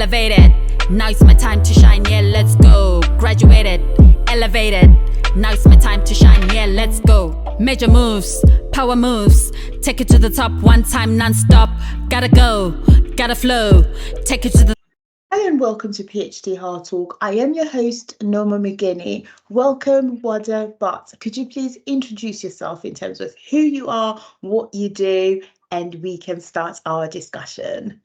elevated. Now it's my time to shine, yeah, let's go. Graduated, elevated. Now it's my time to shine, yeah, let's go. Major moves, power moves. Take it to the top one time non-stop. Gotta go, gotta flow. Take it to the Hi and welcome to PhD Hard Talk. I am your host, Noma Mguni. Welcome, Warda Butt. Could you please introduce yourself in terms of who you are, what you do, and we can start our discussion.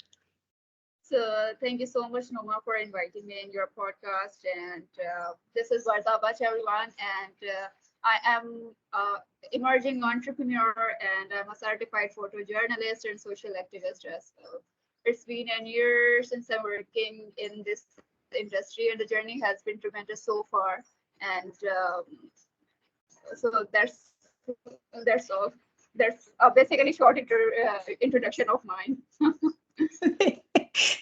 So thank you so much, Noma, for inviting me in your podcast. And this is Warda Butt, everyone. And I am emerging entrepreneur, and I'm a certified photojournalist and social activist as well. It's been a year since I'm working in this industry, and the journey has been tremendous so far. And so that's all. That's basically short introduction of mine.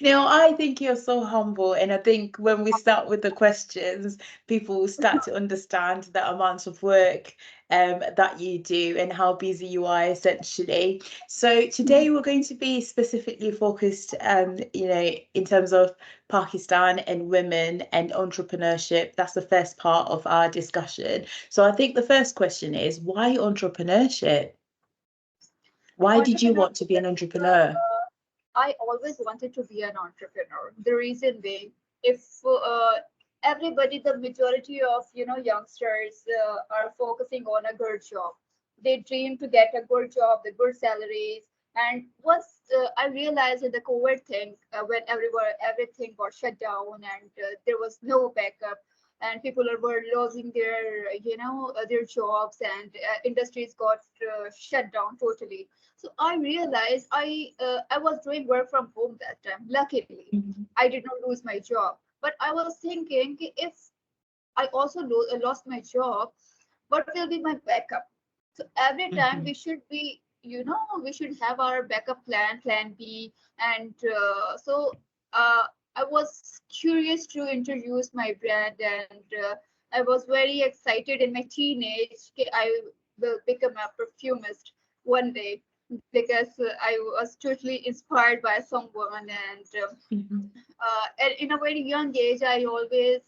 Now, I think you're so humble, and I think when we start with the questions, people will start to understand the amount of work that you do and how busy you are, essentially. So today we're going to be specifically focused, in terms of Pakistan and women and entrepreneurship. That's the first part of our discussion. So I think the first question is, why entrepreneurship? Why did you want to be an entrepreneur? I always wanted to be an entrepreneur. The reason being, if everybody, the majority of youngsters are focusing on a good job, they dream to get a good job, the good salaries. And once I realized in the COVID thing, when everything got shut down and there was no backup, and people were losing their jobs, and industries got shut down totally. So I realized I was doing work from home that time. Luckily, I did not lose my job. But I was thinking, if I also lost my job, what will be my backup? So every time we should be, we should have our backup plan B. And I was curious to introduce my brand, and I was very excited in my teenage. I will become a perfumist one day, because I was totally inspired by someone, and in a very young age, I always,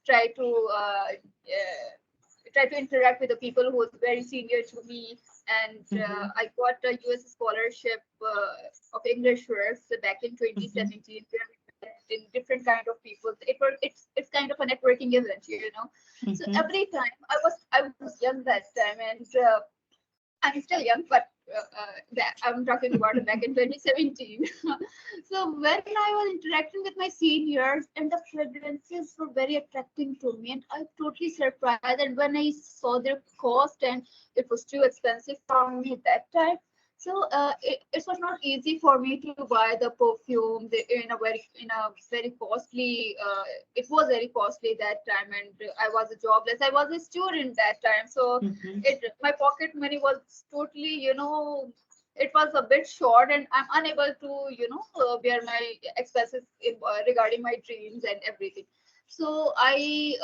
try to try to interact with the people who was very senior to me, and I got a US scholarship of English works back in 2017. In different kind of people, it's kind of a networking event. So every time I was young that time, and I'm still young, but I'm talking about back in 2017. So when I was interacting with my seniors, and the fragrances were very attracting to me, and I totally surprised. And when I saw their cost, and it was too expensive for me at that time, so it was not easy for me to buy the perfume in a very costly. It was very costly that time, and I was jobless. I was a student that time, so my pocket money was totally, it was a bit short, and I'm unable to bear my expenses regarding my dreams and everything. So I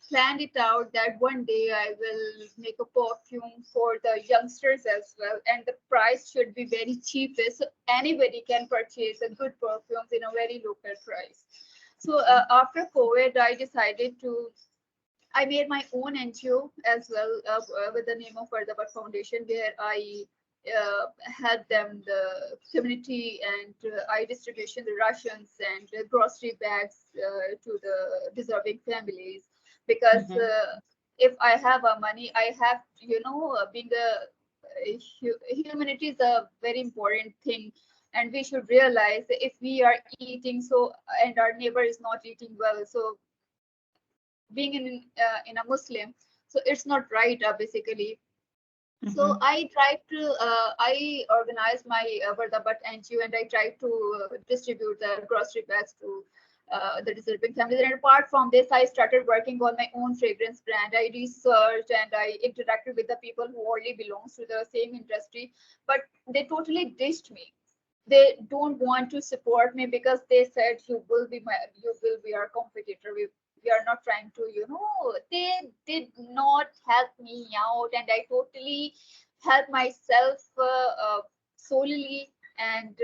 planned it out that one day I will make a perfume for the youngsters as well, and the price should be very cheapest, so anybody can purchase a good perfumes in a very local price. So after COVID, I made my own NGO as well, with the name of Warda Butt Foundation, where I had them the community, and I distribution the rations and grocery bags to the deserving families, because if I have a money, I have being humanity is a very important thing, and we should realize that if we are eating so and our neighbor is not eating well, so being in a Muslim, so it's not right, basically. So I organized my Warda Butt NGO, and I tried to distribute the grocery bags to the deserving families. And apart from this, I started working on my own fragrance brand. I researched and I interacted with the people who already belongs to the same industry, but they totally ditched me. They don't want to support me, because they said you will be our competitor. We are not trying to, they did not help me out, and I totally helped myself solely. And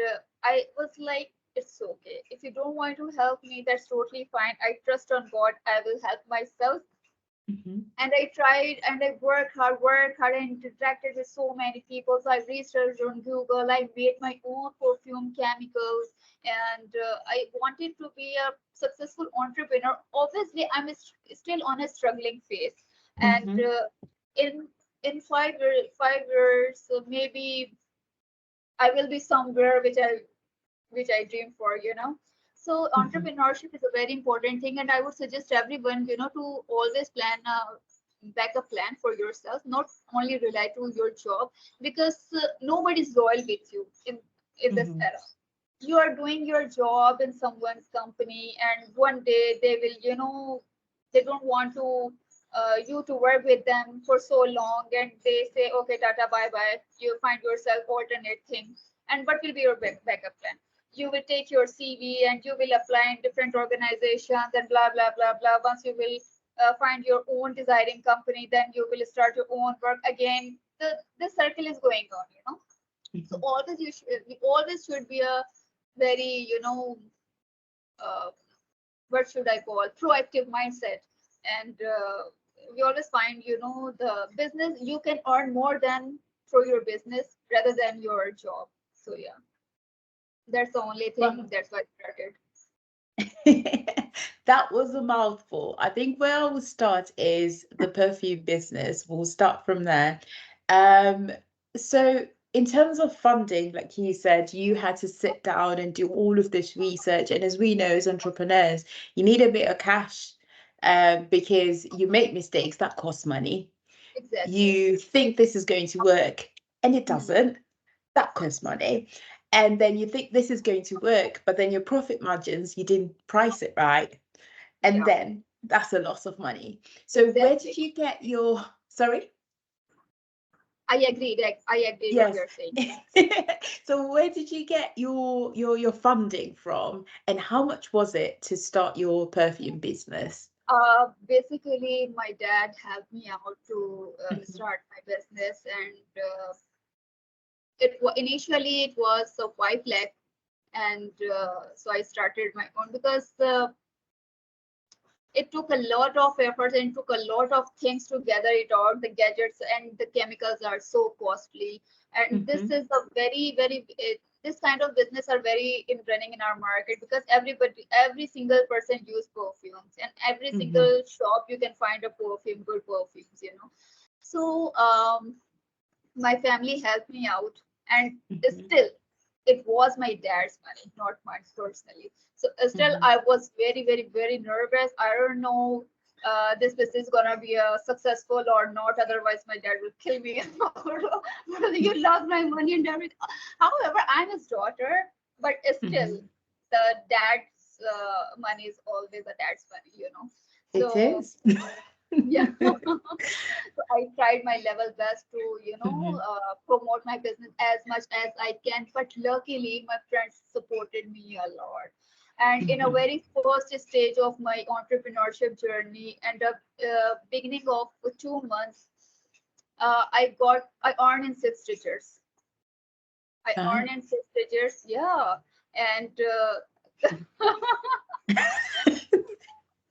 I was like, it's okay. If you don't want to help me, that's totally fine. I trust on God. I will help myself. Mhm. And I tried and I worked hard, and interacted with so many people. So I researched on Google. I made my own perfume chemicals, and I wanted to be a successful entrepreneur. Obviously, I'm still on a struggling phase, and Mhm. in in 5 years, 5 years, maybe I will be somewhere which I dream for, you know. So Mhm. entrepreneurship is a very important thing, and I would suggest everyone, you know, to always plan a backup plan for yourself, not only rely to your job, because nobody's loyal with you in this Mhm. era. You are doing your job in someone's company, and one day they will, you know, they don't want to you to work with them for so long, and they say, okay, tata, bye bye. You find yourself alternate thing, and what will be your backup plan? You will take your CV and you will apply in different organizations and blah blah blah blah. Once you will find your own desiring company, then you will start your own work again. The circle is going on, you know. So Mhm. always always should be a very, you know, uh, what should I call, proactive mindset. And we always find, you know, the business you can earn more than through your business rather than your job. So yeah, that's the only thing. Well, That's why I started. that was a mouthful. I think where I will start is the perfume business. We'll start from there. Um, so in terms of funding, like you said, you had to sit down and do all of this research. And as we know, as entrepreneurs, you need a bit of cash, because you make mistakes that cost money. Exactly. You think this is going to work and it Hmm. doesn't. That costs money. And then you think this is going to work, but then your profit margins, you didn't price it right. And Yeah, then that's a loss of money. So where did exactly. you get your, sorry? I agree. Like I agree what Yes. you're saying. So where did you get your funding from, and how much was it to start your perfume business? Basically, my dad helped me out to Mhm. start my business, and initially it was a 5 lakh, and so I started my own because it took a lot of effort and took a lot of things to gather it out. The gadgets and the chemicals are so costly, and this Mhm. is a this kind of business are very in running in our market because every single person use perfumes, and every Mhm. single shop you can find a perfume, good perfumes, you know. So my family helped me out, and Mhm. still it was my dad's money, not mine personally. So still Mhm. I was very nervous. I don't know this business is gonna be successful or not, otherwise my dad will kill me. You lost my money and everything. However, I'm his daughter, but still Mhm. the dad's money is always a dad's money, you know. It So is. yeah. So I tried my level best to, you know, Mhm. promote my business as much as I can. But luckily, my friends supported me a lot. And in a Mhm. very first stage of my entrepreneurship journey, and the beginning of 2 months, I earned in 6 digits. I Ah. earned in 6 digits, yeah. And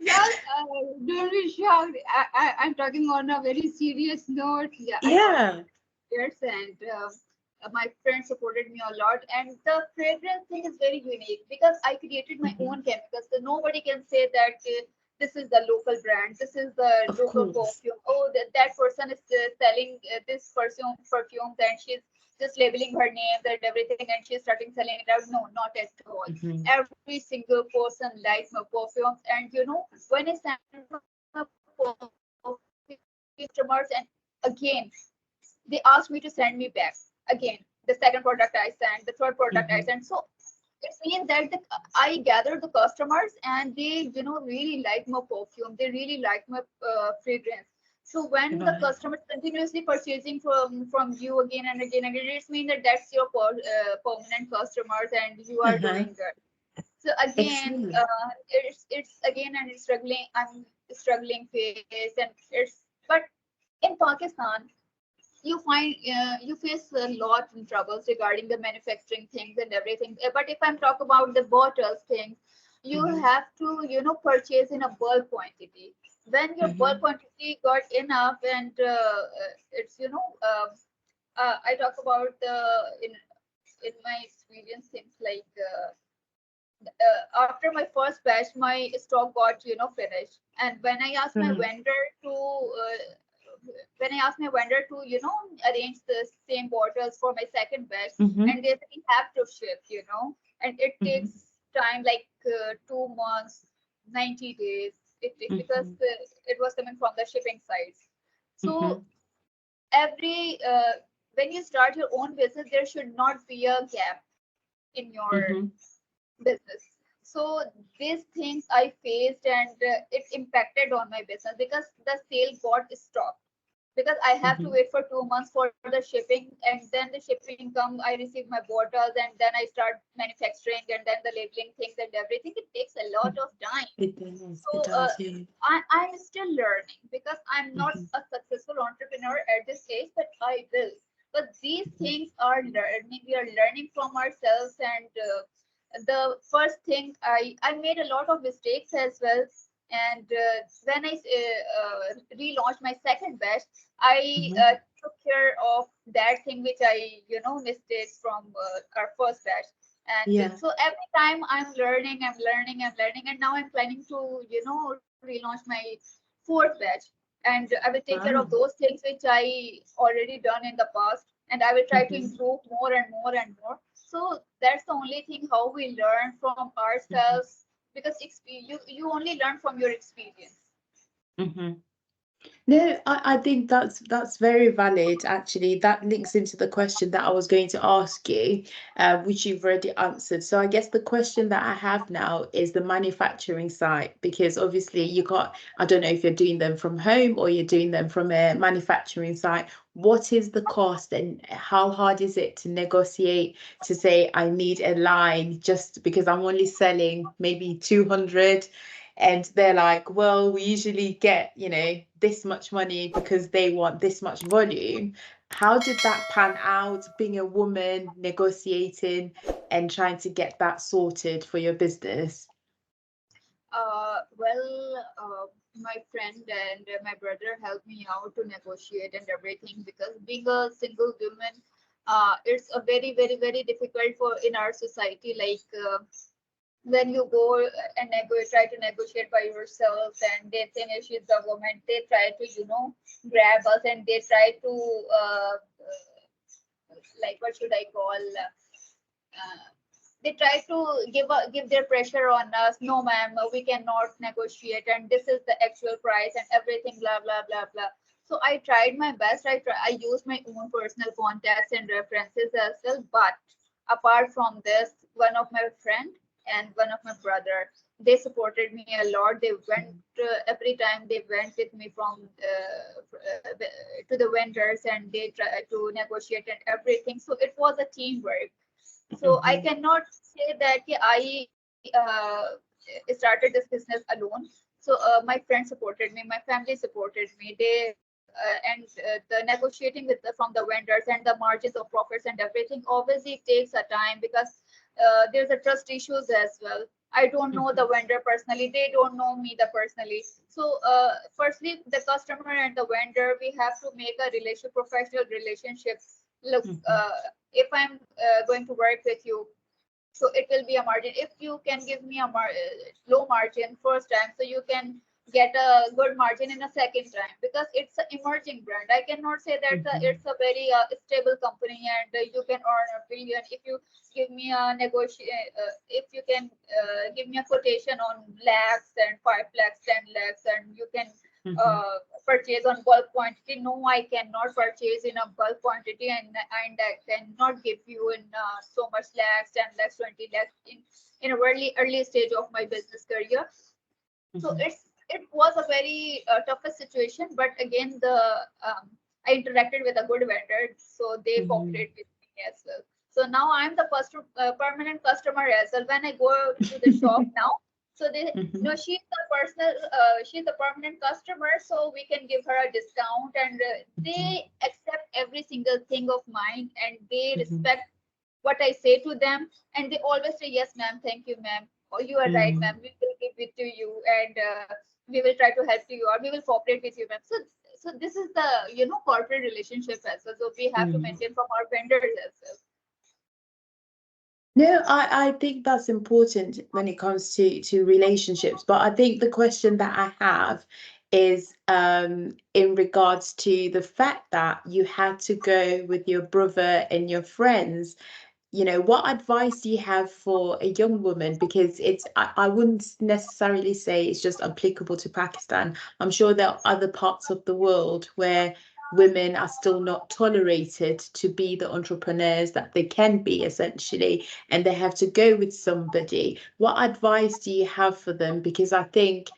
yeah, don't be shocked. I'm talking on a very serious note. Yeah, I earned in Yeah. years, and my friends supported me a lot. And the fragrance thing is very unique because I created my Mhm. own chemicals, so nobody can say that this is the local brand, this is the Of local course. perfume. Oh, that person is selling this perfume, and she's just labeling her names and everything, and she's starting selling it out. No, not at all. Mhm. Every single person likes my perfumes, and you know, when I send my perfume customers, and again they asked me to send me back again the second product I sent, the third product I Mhm. sent. So it means that I gathered the customers, and they, you know, really like my perfume. They really like my fragrance. So when the Right. customer is continuously purchasing from you again and again and again, it means that that's your permanent customers, and you are Uh-huh. doing good. So again, Excellent. it's again and I'm struggling phase, and it's but in Pakistan you find you face a lot of troubles regarding the manufacturing things and everything. But if I'm talk about the bottles things, you have to, you know, purchase in a bulk quantity. When your bulk quantity got enough, and it's, you know, I talk about in my experience things like after my first batch, my stock got, you know, finished. And when I asked my vendor to you know, arrange the same bottles for my second batch, and they said, "We have to ship, you know, and it takes time like 2 months, 90 days, because it was coming from the shipping sites." So every when you start your own business, there should not be a gap in your business. So these things I faced, and it impacted on my business because the sale got stopped, because I have to wait for 2 months for the shipping, and then the shipping come, I receive my bottles, and then I start manufacturing, and then the labeling things and everything. It takes a lot of time. So I'm still learning, because I'm not a successful entrepreneur at this age, but I will. But these things are learning. We are learning from ourselves, and the first thing I made a lot of mistakes as well. And when I relaunched my second batch, I took care of that thing which I, you know, mistakes from our first batch. And so every time I'm learning, and now I'm planning to, you know, relaunch my fourth batch. And I will take care of those things which I already done in the past, and I will try to improve more and more and more. So that's the only thing how we learn from ourselves, because you only learn from your experience. No, I think that's very valid. Actually, that links into the question that I was going to ask you, which you've already answered. So I guess the question that I have now is the manufacturing side, because obviously I don't know if you're doing them from home or you're doing them from a manufacturing site. What is the cost, and how hard is it to negotiate to say I need a line just because I'm only selling maybe 200? And they're like, well, we usually get, you know, this much money because they want this much volume. How did that pan out, being a woman, negotiating and trying to get that sorted for your business? My friend and my brother helped me out to negotiate and everything, because being a single woman, it's a very, very, very difficult for in our society. Like when you go and try to negotiate by yourself, and they finish with the woman, they try to, you know, grab us, and they try to like, what should I call? They try to give their pressure on us. No, ma'am, we cannot negotiate, and this is the actual price and everything, blah blah blah blah. So I tried my best. I used my own personal contacts and references as well. But apart from this, one of my friend and one of my brother, they supported me a lot. They went every time they went with me from to the vendors, and they tried to negotiate and everything. So it was a teamwork. So I cannot say that I started this business alone. So my friends supported me, my family supported me. They and the negotiating with from the vendors and the margins of profits and everything obviously takes a time, because there's a trust issues as well. I don't know the vendor personally, they don't know me the personally. So firstly, the customer and the vendor, we have to make a professional relationship. Look, if I'm going to work with you, so it will be a margin. If you can give me a low margin first time, so you can get a good margin in a second time, because it's an emerging brand. I cannot say that it's a very stable company and you can earn a billion. If you give me a if you can give me a quotation on lakhs and 5 lakhs, 10 lakhs, and you can purchase on bulk quantity. No, I cannot purchase in a bulk quantity, and I cannot give you in so much lakhs, 10 lakhs, 20 lakhs in a very early stage of my business career. So it was a very toughest situation, but again, I interacted with a good vendor, so they cooperate with me as well. So now I'm the permanent customer as well. When I go to the shop now, So they, she's she's a permanent customer, so we can give her a discount, and they accept every single thing of mine, and they respect what I say to them, and they always say, yes, ma'am, thank you, ma'am. Oh, you are right, ma'am. We will give it to you, and we will try to help you, or we will cooperate with you, ma'am. So this is the corporate relationship as well. So we have to maintain from our vendors as well. No, I think that's important when it comes to relationships. But I think the question that I have is in regards to the fact that you had to go with your brother and your friends. What advice do you have for a young woman? Because I wouldn't necessarily say it's just applicable to Pakistan. I'm sure there are other parts of the world where women are still not tolerated to be the entrepreneurs that they can be, essentially, and they have to go with somebody. What advice do you have for them? Because I think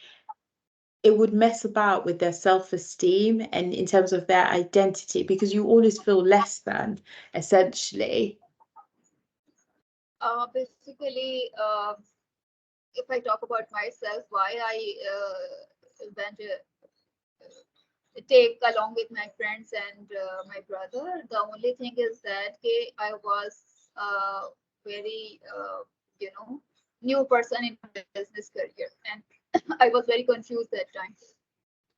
it would mess about with their self-esteem and in terms of their identity, because you always feel less than, essentially. Basically, if I talk about myself, why I went take along with my friends and my brother, the only thing is that I was very new person in business career, and I was very confused that time.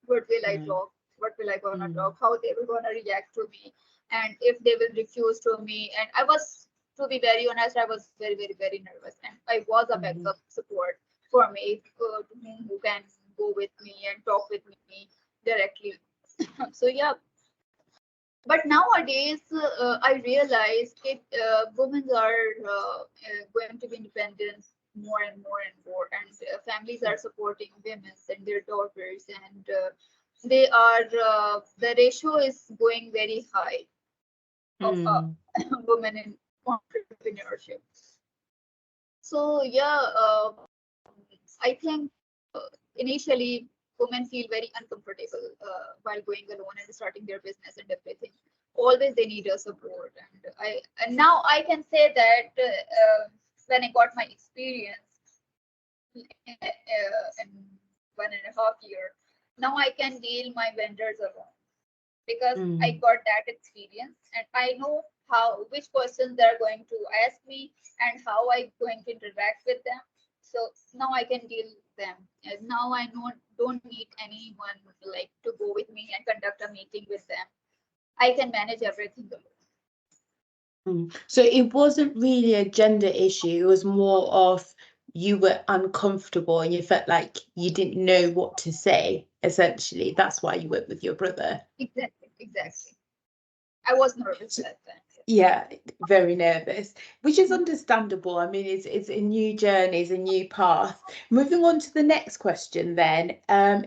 What will I talk? What will I gonna talk? How they will gonna react to me, and if they will refuse to me? And I was, to be very honest, I was very, very, very nervous, and I was a backup support for me, who can go with me and talk with me directly. So yeah, but nowadays I realize women are going to be independent more and more and more, and families are supporting women and their daughters, and they are the ratio is going very high of women in entrepreneurship. So yeah, I think initially women feel very uncomfortable while going alone and starting their business and everything. Always they need a support, and now I can say that when I got my experience in 1.5 years, now I can deal my vendors alone, because I got that experience, and I know which questions they're going to ask me and how I'm going to interact with them. So now I can deal them, and now I don't need anyone like to go with me and conduct a meeting with them. I can manage everything alone. So it wasn't really a gender issue. It was more of you were uncomfortable and you felt like you didn't know what to say, essentially. That's why you went with your brother. Exactly. I was nervous at that time. Yeah, very nervous, which is understandable. I mean, it's a new journey, it's a new path. Moving on to the next question then.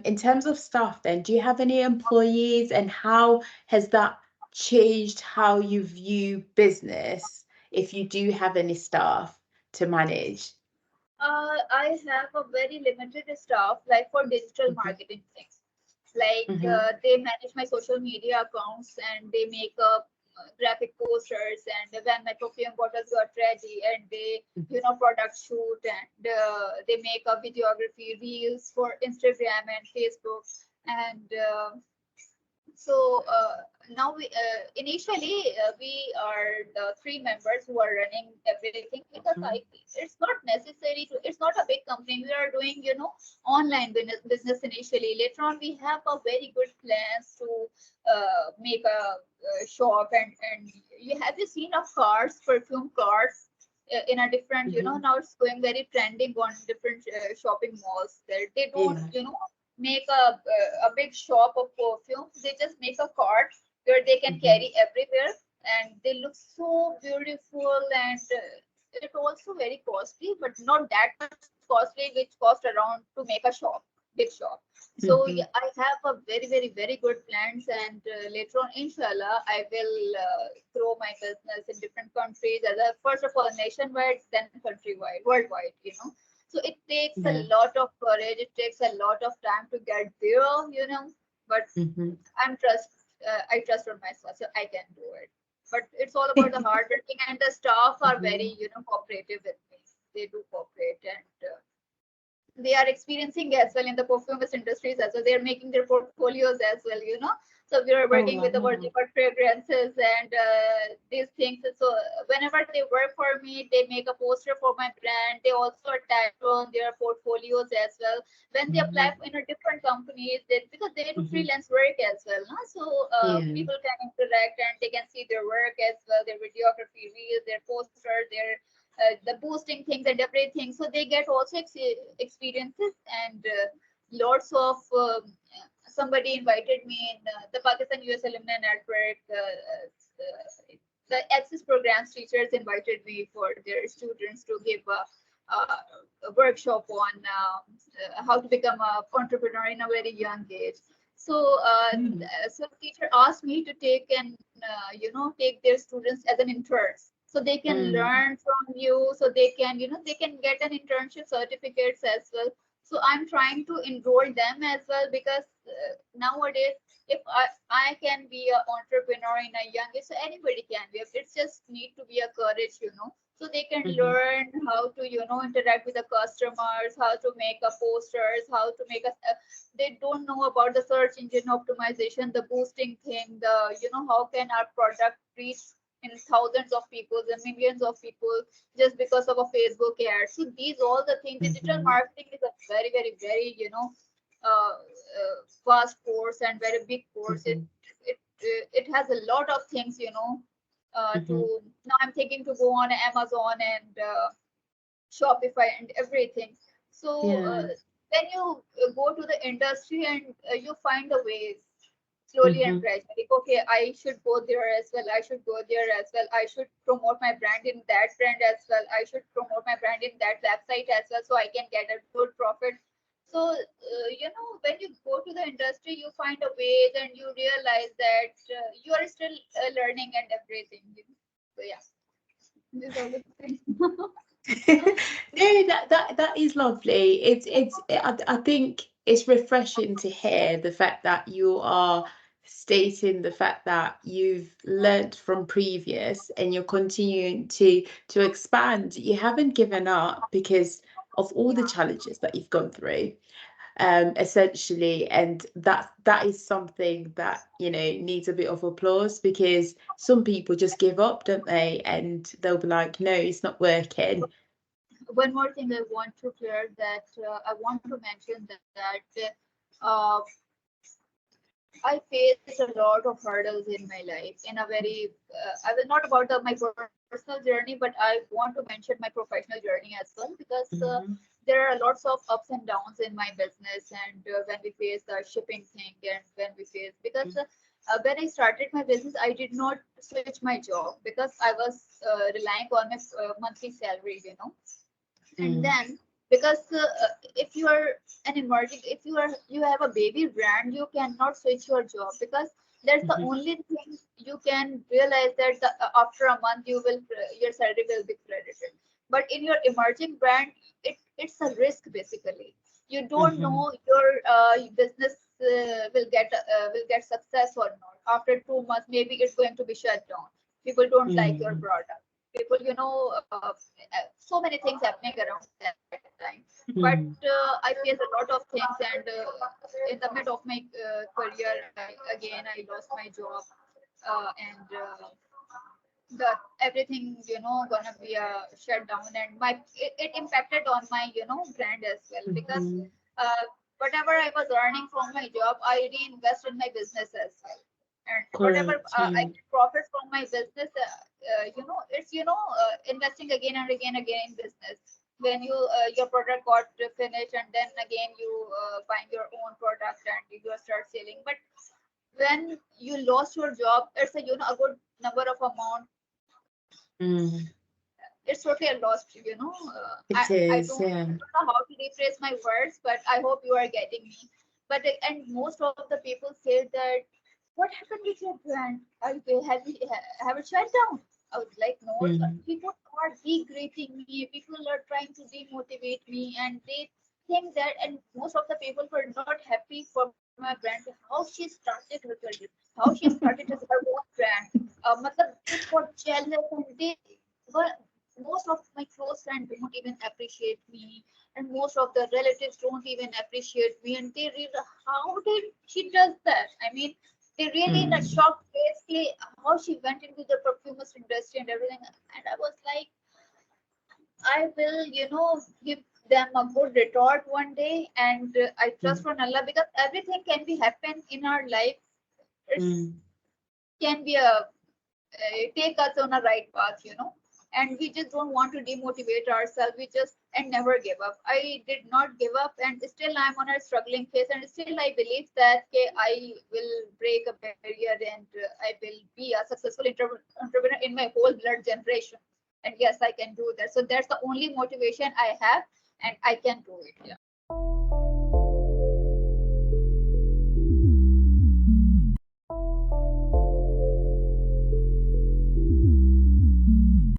In terms of staff then, do you have any employees, and how has that changed how you view business, if you do have any staff to manage? I have a very limited staff, like for digital marketing things. Like they manage my social media accounts, and they make up graphic posters, and when my perfume bottles got ready, and they product shoot, and they make a videography reels for Instagram and Facebook, and so now we initially we are the 3 members who are running everything, because it's not necessary to, it's not a big company. We are doing online business initially. Later on we have a very good plans to make a shop, and you seen of cars, perfume cars in a different now it's going very trending on different shopping malls. There they don't make a big shop of perfumes. They just make a cart where they can carry everywhere, and they look so beautiful, and it also very costly, but not that much costly, which cost around to make a big shop. So yeah, I have a very, very, very good plans, and later on, inshallah, I will grow my business in different countries, first of all nationwide, then countrywide, worldwide. So it takes a lot of courage. It takes a lot of time to get there, but I trust on myself, so I can do it. But it's all about the hard working, and the staff are very, cooperative with me. They do cooperate, and they are experiencing as well in the perfumist industries as well. They're making their portfolios as well, you know. So we are working with the Warda Butt fragrances and these things. So whenever they work for me, they make a poster for my brand. They also attach on their portfolios as well. When they apply in a different companies, because they do freelance work as well. No? So people can interact and they can see their work as well, their videography reels, their posters, their the boosting things and everything. So they get also experiences and lots of somebody invited me in the Pakistan US Alumni Network. The access programs teachers invited me for their students to give a workshop on how to become an entrepreneur in a very young age. So, so teacher asked me to take and take their students as an intern, so they can learn from you, so they can they can get an internship certificates as well. So I'm trying to enroll them as well, because nowadays, if I can be an entrepreneur in a young age, so anybody can be. It's just need to be a courage, so they can learn how to interact with the customers, how to make a posters, how to make they don't know about the search engine optimization, the boosting thing, the how can our product reach in thousands of people and millions of people just because of a Facebook ad. So these all the things. Digital marketing is a very, very, very vast course and very big course. It has a lot of things, to now I'm thinking to go on Amazon and Shopify and everything. So when you go to the industry and you find the ways slowly and gradually. Okay, I should go there as well. I should go there as well. I should promote my brand in that brand as well. I should promote my brand in that website as well, so I can get a good profit. So, when you go to the industry, you find a ways and you realize that you are still learning and everything. So, yeah, these are the things. No, that is lovely. I think it's refreshing to hear the fact that you are stating the fact that you've learnt from previous and you're continuing to expand. You haven't given up because of all the challenges that you've gone through, essentially, and that is something that needs a bit of applause, because some people just give up, don't they, and they'll be like, no, it's not working. One more thing I want to clear that I want to mention that I faced a lot of hurdles in my life in a very I will not about my personal journey, but I want to mention my professional journey as well, because there are lots of ups and downs in my business, and when we face the shipping thing, and when we face, because when I started my business, I did not switch my job because I was relying on my monthly salary, and then because if you are an emerging, if you have a baby brand, you cannot switch your job, because that's the only thing you can realize that after a month your salary will be credited. But in your emerging brand, it's a risk basically. You don't know your business will get success or not. After 2 months, maybe it's going to be shut down. People don't like your product. People, so many things happening around that time. But I faced a lot of things, and in the mid of my career, I lost my job, and everything gonna be shut down, and it impacted on my brand as well, because whatever I was earning from my job, I reinvest in my business as well. And whatever I get profit from my business, it's investing again and again in business. When your product got finished, and then again you find your own product and you start selling. But when you lost your job, it's a good number of amount. It's totally a loss, I don't know how to rephrase my words, but I hope you are getting me. But and most of the people say that, what happened with your brand? Have it shut down? I was like, no, people are degrading me. People are trying to demotivate me, and they think that, and most of the people were not happy for my brand, how she started her career, how she started her own brand. They got jealous, and they were most of my close friends don't even appreciate me, and most of the relatives don't even appreciate me, and they really, how did she does that? I mean, they really in a shocked face, how she went into the perfumist industry and everything. And I was like, I will, give them a good retort one day, and I trust on Allah, because everything can be happen in our life. It can be take us on a right path, and we just don't want to demotivate ourselves. We just and never give up. I did not give up, and still I'm on a struggling phase, and still I believe that I will break a barrier, and I will be a successful entrepreneur in my whole blood generation. And yes, I can do that. So that's the only motivation I have, and I can do it. Yeah.